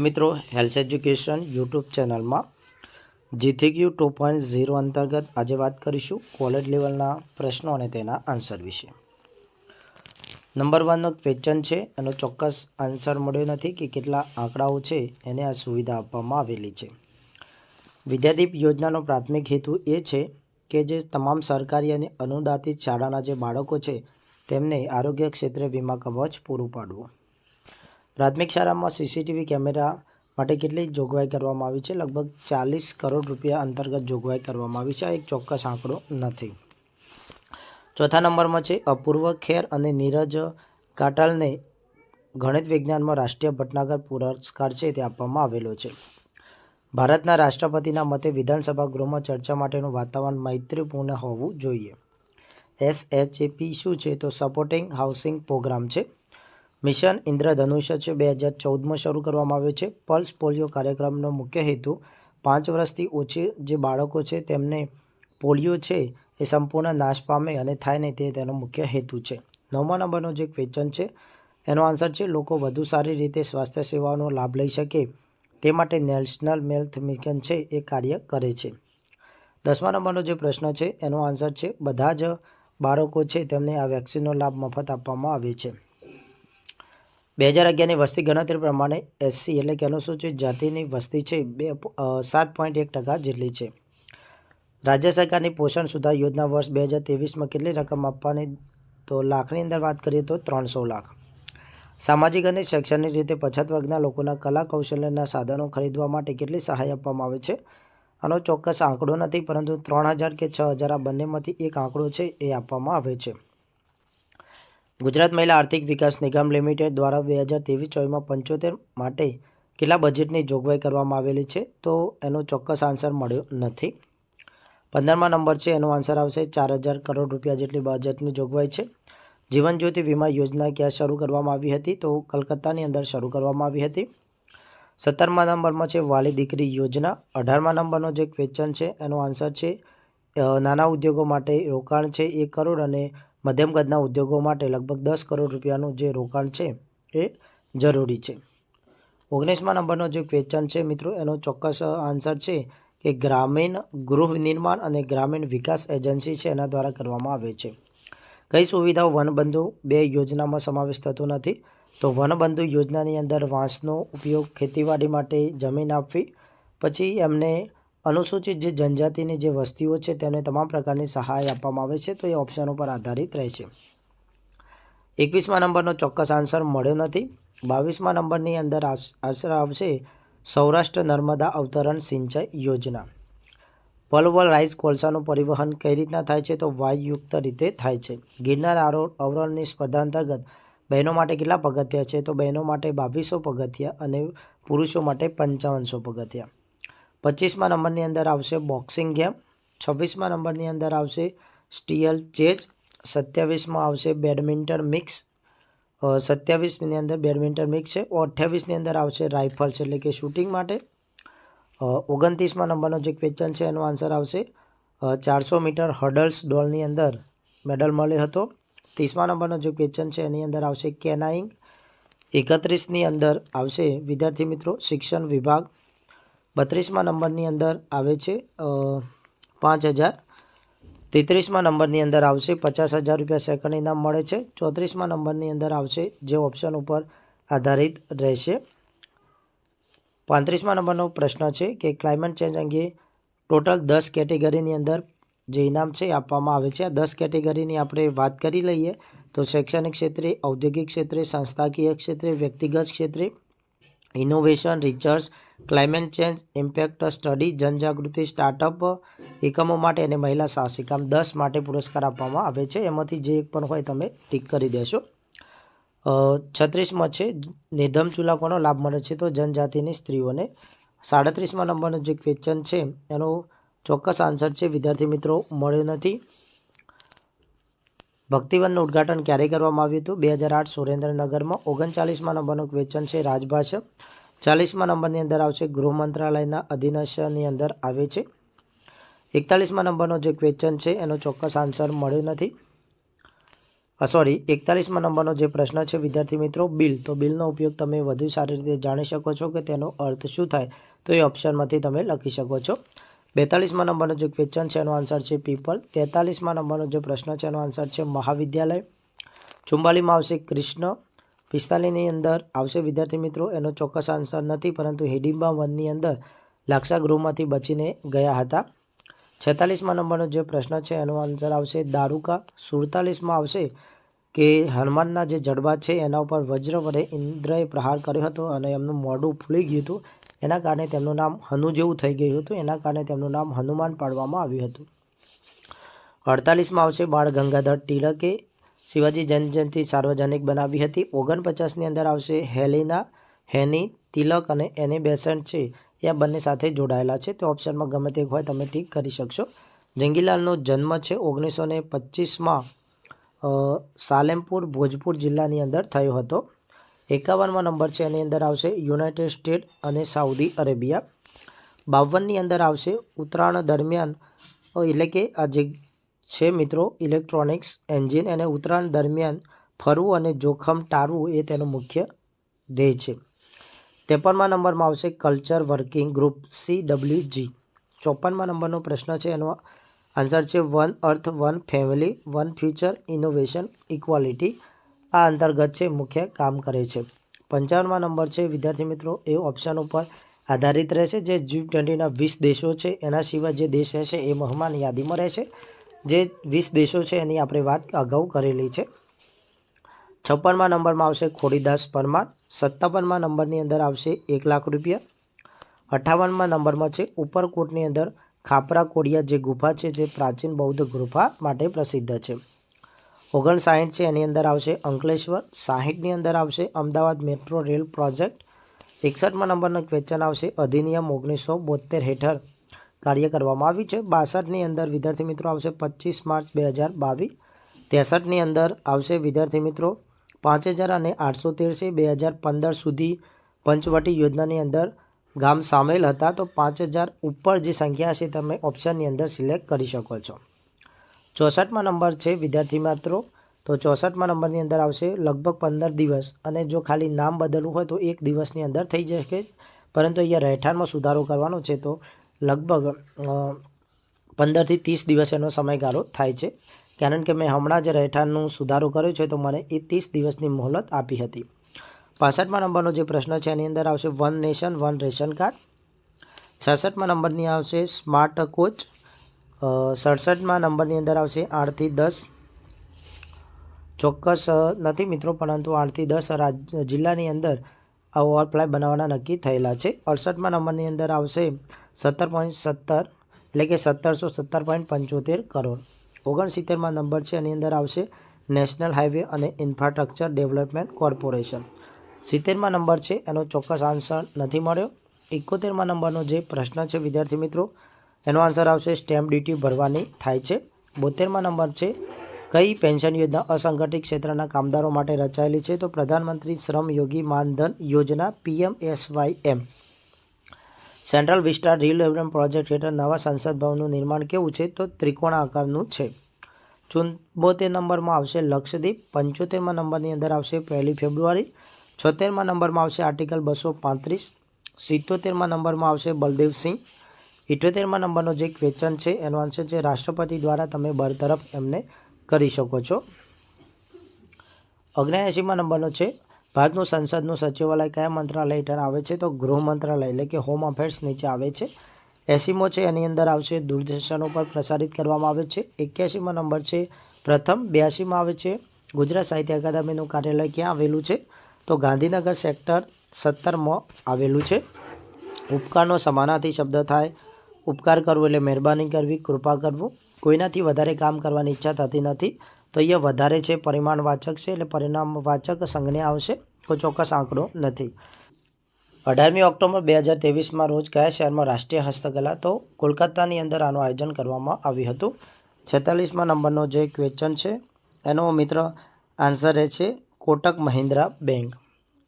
મિત્રો health education YouTube ચેનલમાં GTQ 2.0 અંતર્ગત આજે વાત કરીશું કોલેજ લેવલના પ્રશ્નો અને તેના આન્સર વિશે. નંબર 1નો ક્વેશ્ચન છે, એનો ચોક્કસ આન્સર મળ્યો નથી કે કેટલા આંકડાઓ છે એને આ સુવિધા આપવામાં આવેલી છે. વિદ્યાદીપ યોજનાનો પ્રાથમિક હેતુ એ છે કે જે તમામ સરકારી અને અનુદાનિત શાળાના જે બાળકો છે તેમને આરોગ્ય ક્ષેત્રે વીમા કવચ પૂરું પાડવું. પ્રાથમિક શાળામાં CCTV કેમેરા માટે કેટલી જોગવાઈ કરવામાં આવી છે? લગભગ 40 કરોડ રૂપિયા અંતર્ગત જોગવાઈ કરવામાં આવી છે. આ એક ચોક્કસ આંકડો નથી. ચોથા નંબરમાં છે, અપૂર્વ ખેર અને નીરજ કાટાલને ગણિત વિજ્ઞાનમાં રાષ્ટ્રીય ભટનાગર પુરસ્કાર છે તે આપવામાં આવેલો છે. ભારતના રાષ્ટ્રપતિના મતે વિધાનસભા ગૃહમાં ચર્ચા માટેનું વાતાવરણ મૈત્રીપૂર્ણ હોવું જોઈએ. SHAP શું છે? તો સપોર્ટિંગ હાઉસિંગ પ્રોગ્રામ છે. મિશન ઇન્દ્રધનુષ્ય છે 2014માં શરૂ કરવામાં આવ્યો છે. પલ્સ પોલિયો કાર્યક્રમનો મુખ્ય હેતુ 5 વર્ષથી ઓછી જે બાળકો છે તેમને પોલિયો છે એ સંપૂર્ણ નાશ પામે અને થાય નહીં તેનો મુખ્ય હેતુ છે. 9મા નંબરનો જે ક્વેશ્ચન છે એનો આન્સર છે, લોકો વધુ સારી રીતે સ્વાસ્થ્ય સેવાઓનો લાભ લઈ શકે તે માટે નેશનલ હેલ્થ મિશન છે એ કાર્ય કરે છે. 10મા નંબરનો જે પ્રશ્ન છે એનો આન્સર છે, બધા જ બાળકો છે તેમને આ વેક્સિનનો લાભ મફત આપવામાં આવે છે. 2011ની વસ્તી ગણતરી પ્રમાણે SC એટલે કે અનુસૂચિત જાતિની વસ્તી છે 7.1% જેટલી છે. રાજ્ય સરકારની પોષણ સુધાર યોજના વર્ષ 2023માં કેટલી રકમ આપવાની? તો લાખની અંદર વાત કરીએ તો 300 લાખ. સામાજિક અને શૈક્ષણિક રીતે પછાત વર્ગના લોકોના કલા કૌશલ્યના સાધનો ખરીદવા માટે કેટલી સહાય આપવામાં આવે છે? આનો ચોક્કસ આંકડો નથી, પરંતુ 3000 કે 6000 આ બંનેમાંથી એક આંકડો છે એ આપવામાં આવે છે. ગુજરાત મહિલા આર્થિક વિકાસ નિગમ લિમિટેડ દ્વારા 2023-24માં 75 માટે કેટલા બજેટની જોગવાઈ કરવામાં આવેલી છે? તો એનો ચોક્કસ આન્સર મળ્યો નથી. 15મા નંબર છે, એનો આન્સર આવશે 4000 કરોડ રૂપિયા જેટલી બજેટની જોગવાઈ છે. જીવન જ્યોતિ વીમા યોજના ક્યાં શરૂ કરવામાં આવી હતી? તો કલકત્તાની અંદર શરૂ કરવામાં આવી હતી. 17મા નંબરમાં છે વાલી દીકરી યોજના. 18મા નંબરનો જે ક્વેશ્ચન છે એનો આન્સર છે, નાના ઉદ્યોગો માટે રોકાણ છે 1 કરોડ અને મધ્યમ કદના ઉદ્યોગો માટે લગભગ 10 કરોડ રૂપિયાનું જે રોકાણ છે એ જરૂરી છે. 19મા નંબરનો જે ક્વેશ્ચન છે મિત્રો, એનો ચોક્કસ આન્સર છે કે ગ્રામીણ ગૃહ નિર્માણ અને ગ્રામીણ વિકાસ એજન્સી છે એના દ્વારા કરવામાં આવે છે. કઈ સુવિધાઓ વનબંધુ 2 યોજનામાં સમાવેશ થતો નથી? તો વનબંધુ યોજનાની અંદર વાંસનો ઉપયોગ ખેતીવાડી માટે જમીન આપવી, પછી એમને અનુસૂચિત જે જનજાતિની જે વસ્તીઓ છે તેમને તમામ પ્રકારની સહાય આપવામાં આવે છે. તો એ ઓપ્શન ઉપર આધારિત રહેશે. 21મા નંબરનો ચોક્કસ આન્સર મળ્યો નથી. 22મા નંબરની અંદર આન્સર આવશે સૌરાષ્ટ્ર નર્મદા અવતરણ સિંચાઈ યોજના. પલ્વરાઇઝ કોલસાનું પરિવહન કઈ રીતના થાય છે? તો વાયુયુક્ત રીતે થાય છે. ગિરનાર આરોહણની સ્પર્ધા અંતર્ગત બહેનો માટે કેટલા પગથિયા છે? તો બહેનો માટે 2200 પગથિયા અને પુરુષો માટે 5500 પગથિયા. 25મા નંબરની અંદર આવશે બોક્સિંગ ગેમ. 26મા નંબરની અંદર આવશે સ્ટીયલ ચેજ. 27માં આવશે બેડમિન્ટન મિક્સ. 27ની અંદર બેડમિન્ટન મિક્સ છે. 28ની અંદર આવશે રાઇફલ્સ એટલે કે શૂટિંગ માટે. 29મા નંબરનો જે ક્વેશ્ચન છે એનો આન્સર આવશે 400 મીટર હર્ડલ્સ દોડની અંદર મેડલ મળ્યો હતો. 30મા નંબરનો જે ક્વેશ્ચન છે એની અંદર આવશે કેનાઇંગ. 31ની અંદર આવશે વિદ્યાર્થી મિત્રો શિક્ષણ વિભાગ. 32મા નંબરની અંદર આવે છે 5000. 33મા નંબરની અંદર આવશે 50,000 રૂપિયા સેકન્ડ ઇનામ મળે છે. 34મા નંબરની અંદર આવશે જે ઓપ્શન ઉપર આધારિત રહેશે. 35મા નંબરનો પ્રશ્ન છે કે ક્લાઇમેટ ચેન્જ અંગે ટોટલ 10 કેટેગરીની અંદર જે ઇનામ છે આપવામાં આવે છે. આ 10 કેટેગરીની આપણે વાત કરી લઈએ તો શૈક્ષણિક ક્ષેત્રે, ઔદ્યોગિક ક્ષેત્રે, સંસ્થાકીય ક્ષેત્રે, વ્યક્તિગત ક્ષેત્રે, innovation, research, climate change impact study, જનજાગૃતિ, સ્ટાર્ટઅપ એકમો માટે અને મહિલા સાહસિક, આમ 10 માટે પુરસ્કાર આપવામાં આવે છે. એમાંથી જે એક પણ હોય તમે ટીક કરી દેશો. 36માં છે નિર્ધમ ચૂલા કોનો લાભ મળે છે? તો જનજાતિની સ્ત્રીઓને. 37મા નંબરનો જે ક્વેશ્ચન છે એનો ચોક્કસ આન્સર છે વિદ્યાર્થી મિત્રો મળ્યો નથી. ભક્તિવનનું ઉદ્ઘાટન ક્યારે કરવામાં આવ્યું હતું? 2008 સુરેન્દ્રનગરમાં. 39મા નંબરનો ક્વેશ્ચન છે રાજભાષા. 40મા નંબરની અંદર આવશે ગૃહ મંત્રાલયના અધીનસ્થની અંદર આવે છે. 41મા નંબરનો જે ક્વેશ્ચન છે એનો ચોક્કસ આન્સર મળ્યો નથી. સોરી 41મા નંબરનો જે પ્રશ્ન છે વિદ્યાર્થી મિત્રો બિલ, તો બિલનો ઉપયોગ તમે વધુ સારી રીતે જાણી શકો છો કે તેનો અર્થ શું થાય, તો એ ઓપ્શનમાંથી તમે લખી શકો છો. 42મા નંબરનો જે ક્વેશ્ચન છે એનો આન્સર છે પીપલ. 43મા નંબરનો જે પ્રશ્ન છે એનો આન્સર છે મહાવિદ્યાલય. 44માં આવશે કૃષ્ણ. 45ની અંદર આવશે વિદ્યાર્થી મિત્રો, એનો ચોક્કસ આન્સર નથી, પરંતુ હિડિમ્બા વનની અંદર લાક્ષાગૃહમાંથી બચીને ગયા હતા. 46મા નંબરનો જે પ્રશ્ન છે એનો આન્સર આવશે દારૂકા. 47માં આવશે કે હનુમાનના જે જડબા છે એના ઉપર વજ્ર વડે ઇન્દ્રએ પ્રહાર કર્યો હતો અને એમનું મોઢું ફૂલી ગયું હતું, એના કારણે તેમનું નામ હનુ જેવું થઈ ગયું હતું, એના કારણે તેમનું નામ હનુમાન પાડવામાં આવ્યું હતું. 48માં આવશે બાળ ગંગાધર ટિળકે શિવાજી જયંતિ સાર્વજનિક બનાવી હતી. 49ની અંદર આવશે હેની તિલક અને એની બેસન્ટ છે એ બંને સાથે જોડાયેલા છે, તો ઓપ્શનમાં ગમે તે હોય તમે ટીક કરી શકશો. જંગીલાલનો જન્મ છે 1925માં સાલેમપુર ભોજપુર જિલ્લાની અંદર થયો હતો. 51માં નંબર છે એની અંદર આવશે યુનાઇટેડ સ્ટેટ અને સાઉદી અરેબિયા. 52ની અંદર આવશે ઉત્તરાયણ દરમિયાન એટલે કે આ જે છે મિત્રો ઇલેક્ટ્રોનિક્સ એન્જિન, એને ઉત્તરાયણ દરમિયાન ફરવું અને જોખમ ટાળવું એ તેનો મુખ્ય ધ્યેય છે. 53મા નંબરમાં આવશે કલ્ચર વર્કિંગ ગ્રુપ CWG. 54મા નંબરનો પ્રશ્ન છે એનો આન્સર છે વન અર્થ, one family, one future, innovation, equality. આ અંતર્ગત છે મુખ્ય કામ કરે છે. 55મા નંબર છે વિદ્યાર્થી મિત્રો એ ઓપ્શન ઉપર આધારિત રહેશે. જે G20ના 20 દેશો છે એના સિવાય જે દેશ રહેશે એ મહેમાન યાદીમાં રહેશે. જે 20 દેશો છે એની આપણે વાત અગાઉ કરેલી છે. 56મા નંબરમાં આવશે ખોડીદાસ પરમાર. 57મા નંબરની અંદર આવશે 1 લાખ રૂપિયા. 58મા નંબરમાં છે ઉપરકોટની અંદર ખાપરા કોડિયા જે ગુફા છે જે પ્રાચીન બૌદ્ધ ગુફા માટે પ્રસિદ્ધ છે. 59 છે એની અંદર આવશે અંકલેશ્વર. 60ની અંદર આવશે અમદાવાદ મેટ્રો રેલ પ્રોજેક્ટ. 61મા નંબરનો ક્વેશ્ચન આવશે અધિનિયમ 1972 હેઠળ કાર્ય કરવામાં આવ્યું છે. 62ની અંદર વિદ્યાર્થી મિત્રો આવશે 25 માર્ચ 2022. 63ની અંદર આવશે વિદ્યાર્થી મિત્રો 5000 અને 813 છે. 2015 સુધી પંચવટી યોજનાની અંદર ગામ સામેલ હતા, તો 5000 ઉપર જે સંખ્યા છે તમે ઓપ્શનની અંદર સિલેક્ટ કરી શકો છો. 64મા નંબર છે વિદ્યાર્થી મિત્રો, તો 64મા નંબરની અંદર આવશે લગભગ 15 દિવસ, અને જો ખાલી નામ બદલવું હોય તો 1 દિવસની અંદર થઈ જશે, પરંતુ અહીંયા રહેઠાણમાં સુધારો કરવાનો છે તો લગભગ 15 થી 30 દિવસ એનો સમયગાળો થાય છે. કારણ કે મેં હમણાં જ રહેઠાણનું સુધારો કર્યો છે તો મને એ 30 દિવસની મોહલત આપી હતી. 65મા નંબરનો જે પ્રશ્ન છે એની અંદર આવશે one nation one ration card. 66મા નંબરની આવશે સ્માર્ટ કોચ. 67મા નંબરની અંદર આવશે 8 થી 10. ચોક્કસ નથી મિત્રો, પરંતુ 8 થી 10 જિલ્લાની અંદર આ ઓવરફ્લાય બનાવવાના નક્કી થયેલા છે. 68મા નંબરની અંદર આવશે 17.17 એટલે કે 1717.75 કરોડ. 69મા નંબર છે એની અંદર આવશે નેશનલ હાઈવે અને ઇન્ફ્રાસ્ટ્રક્ચર ડેવલપમેન્ટ કોર્પોરેશન. 70મા નંબર છે એનો ચોક્કસ આન્સર નથી મળ્યો. 71મા નંબરનો જે પ્રશ્ન છે વિદ્યાર્થી મિત્રો એનો આન્સર આવશે સ્ટેમ્પ ડ્યુટી ભરવાની થાય છે. 72મા નંબર છે કઈ પેન્શન યોજના અસંગઠિત ક્ષેત્રના કામદારો માટે રચાયેલી છે, તો પ્રધાનમંત્રી શ્રમ યોગી માનધન યોજના PMSYM. Central vista redevelopment project હેઠળ નવા સંસદ ભવનનું નિર્માણ કેવું છે, તો ત્રિકોણ આકારનું છે. 74 નંબરમાં આવશે લક્ષદ્વીપ. 75મા નંબરની અંદર આવશે 1 ફેબ્રુઆરી. 76મા નંબરમાં આવશે આર્ટિકલ 235. 77મા નંબરમાં આવશે બલદેવસિંહ. 78મા નંબરનો જે ક્વેશ્ચન છે એનો આન્સર છે રાષ્ટ્રપતિ દ્વારા તમે બરતરફ એમને કરી શકો છો. 79મા નંબરનો છે ભારતનું સંસદનું સચિવાલય કયા મંત્રાલય હેઠળ આવે છે, તો ગૃહ મંત્રાલય એટલે કે હોમ અફેર્સ નીચે આવે છે. 80મો છે એની અંદર આવશે દૂરદર્શન ઉપર પ્રસારિત કરવામાં આવે છે. 81મા નંબર છે પ્રથમ. 82માં આવે છે ગુજરાત સાહિત્ય અકાદમીનું કાર્યાલય ક્યાં આવેલું છે, તો ગાંધીનગર સેક્ટર 17માં આવેલું છે. ઉપકારનો સમાનાર્થી શબ્દ થાય. ઉપકાર કરવો એટલે મહેરબાની કરવી, કૃપા કરવું. કોઈનાથી વધારે કામ કરવાની ઈચ્છા થતી નથી, તો અહીંયા વધારે છે પરિમાણવાચક છે એટલે પરિણામવાચક સંજ્ઞા આવશે, કોઈ ચોક્કસ આંકડો નથી. 18મી ઓક્ટોબર 2023માં રોજ કયા શહેરમાં રાષ્ટ્રીય હસ્તકલા, તો કોલકાતાની અંદર આનું આયોજન કરવામાં આવ્યું હતું. 46મા નંબરનો જે ક્વેશ્ચન છે એનો મિત્ર આન્સર રહે છે કોટક મહિન્દ્રા બેંક.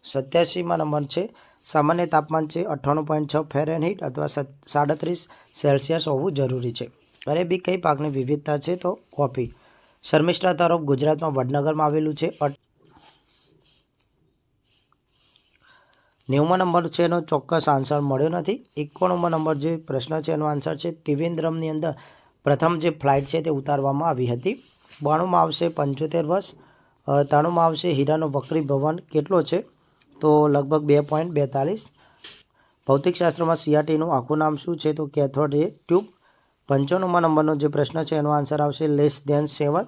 87મા નંબર છે સામાન્ય તાપમાન છે 98.6 ફેરનહીટ અથવા 37 સેલ્સિયસ હોવું જરૂરી છે. અરેબિક કઈ પાકની વિવિધતા છે, તો કોફી. શર્મિષ્ઠા તરફ ગુજરાતમાં વડનગરમાં આવેલું છે. 90મા નંબર છે એનો ચોક્કસ આન્સર મળ્યો નથી. 91મા નંબર જે પ્રશ્ન છે એનો આન્સર છે ત્રિવેન્દ્રમની અંદર પ્રથમ જે ફ્લાઇટ છે તે ઉતારવામાં આવી હતી. 92માં આવશે 75 વર્ષ. 93માં આવશે હીરાનો વક્રી ભવન કેટલો છે? તો લગભગ 2.42. ભૌતિકશાસ્ત્રમાં CRTનું આખું નામ શું છે? તો કેથોડ રે ટ્યુબ. 95મા નંબરનો જે પ્રશ્ન છે એનો આન્સર આવશે લેસ ધેન 7.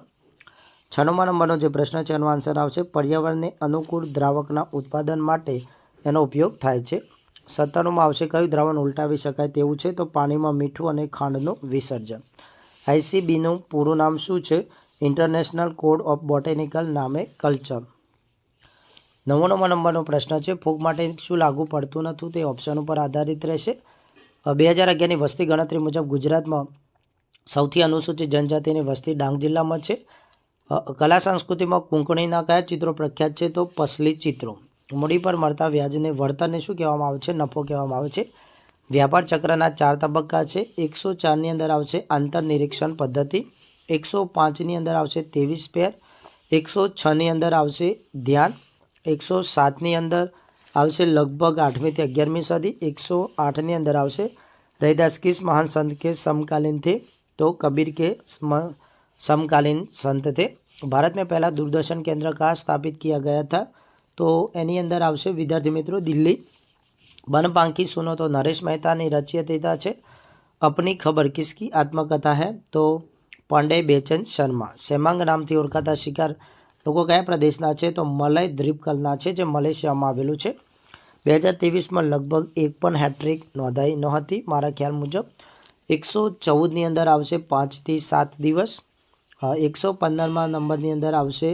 96મા નંબરનો જે પ્રશ્ન છે એનો આન્સર આવશે પર્યાવરણને અનુકૂળ દ્રાવકના ઉત્પાદન માટે એનો ઉપયોગ થાય છે. 97માં આવશે કયું દ્રાવણ ઉલટાવી શકાય તેવું છે? તો પાણીમાં મીઠું અને ખાંડનું વિસર્જન. ICBનું પૂરું નામ શું છે? ઇન્ટરનેશનલ કોડ ઓફ બોટેનિકલ નામે કલ્ચર. 99મા નંબરનો પ્રશ્ન છે ફૂગ માટે શું લાગુ પડતું નથી? તે ઓપ્શન ઉપર આધારિત રહેશે. 2011ની વસ્તી ગણતરી મુજબ ગુજરાતમાં સૌથી અનુસૂચિત જનજાતિની વસ્તી ડાંગ જિલ્લામાં છે. કલા સંસ્કૃતિમાં કુંકણીના કયા ચિત્રો પ્રખ્યાત છે? તો પસલી ચિત્રો. મૂડી પર મળતા વ્યાજને વળતરને શું કહેવામાં આવે છે? નફો કહેવામાં આવે છે. વ્યાપાર ચક્રના 4 તબક્કા છે. 104ની અંદર આવશે આંતરનિરીક્ષણ પદ્ધતિ. 105ની અંદર આવશે 23 પેર. 106ની અંદર આવશે ધ્યાન. 107ની અંદર આવશે લગભગ 8મી થી 11મી સદી. 108ની અંદર આવશે रैदास किस महान संत के समकालीन थे? तो कबीर के समकालीन संत थे. भारत में पहला दूरदर्शन केंद्र कहाँ स्थापित किया गया था? तो एनी अंदर आवशे विद्यार्थी मित्रों दिल्ली. बनपांखी सुनो तो नरेश मेहतानी रचयिता है. अपनी खबर किसकी आत्मकथा है? तो પાંડે બેચેન શર્મા. સેમાંગ નામથી ઓળખાતા શિકાર લોકો કયા પ્રદેશના છે? તો મલય દ્વીપકલ્પના છે જે મલેશિયામાં આવેલું છે. 2023માં લગભગ એક પણ હેટ્રિક નોંધાઈ નહોતી મારા ખ્યાલ મુજબ. 114ની અંદર આવશે 5 થી 7 દિવસ. 115મા નંબરની અંદર આવશે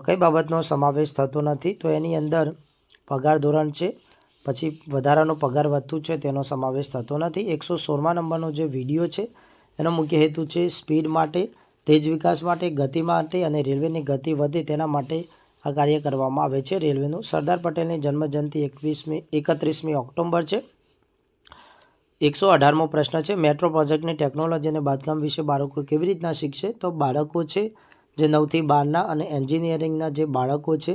કઈ બાબતનો સમાવેશ થતો નથી? તો એની અંદર પગાર ધોરણ છે, પછી વધારાનો પગાર વધતું છે તેનો સમાવેશ થતો નથી. 116મા નંબરનો જે વિડીયો છે એનો મુખ્ય હેતુ છે સ્પીડ માટે, તેજ વિકાસ માટે, ગતિ માટે અને રેલવેની ગતિ વધે તેના માટે આ કાર્ય કરવામાં આવે છે રેલવેનું. સરદાર પટેલની જન્મજયંતિ 31મી ઓક્ટોબર છે. 118મો પ્રશ્ન છે મેટ્રો પ્રોજેક્ટની ટેકનોલોજી અને બાંધકામ વિશે બાળકો કેવી રીતના શીખશે? તો બાળકો છે જે 9 થી 12ના અને એન્જિનિયરિંગના જે બાળકો છે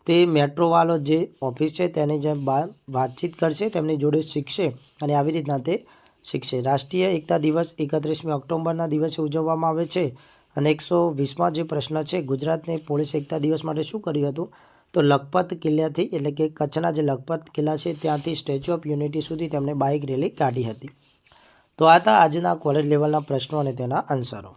તે મેટ્રોવાળો જે ઓફિસ છે તેની જે વાતચીત કરશે તેમની જોડે શીખશે અને આવી રીતના તે શીખશે. રાષ્ટ્રીય એકતા દિવસ 31મી ઓક્ટોબરના દિવસે ઉજવવામાં આવે છે. અને 120મા જે પ્રશ્ન છે ગુજરાતને પોલીસ એકતા દિવસ માટે શું કર્યું હતું? તો લખપત કિલ્લાથી એટલે કે કચ્છના જે લખપત કિલ્લા છે ત્યાંથી સ્ટેચ્યુ ઓફ યુનિટી સુધી તેમણે બાઇક રેલી કાઢી હતી. તો આ હતા આજના કોલેજ લેવલના પ્રશ્નો અને તેના આન્સરો.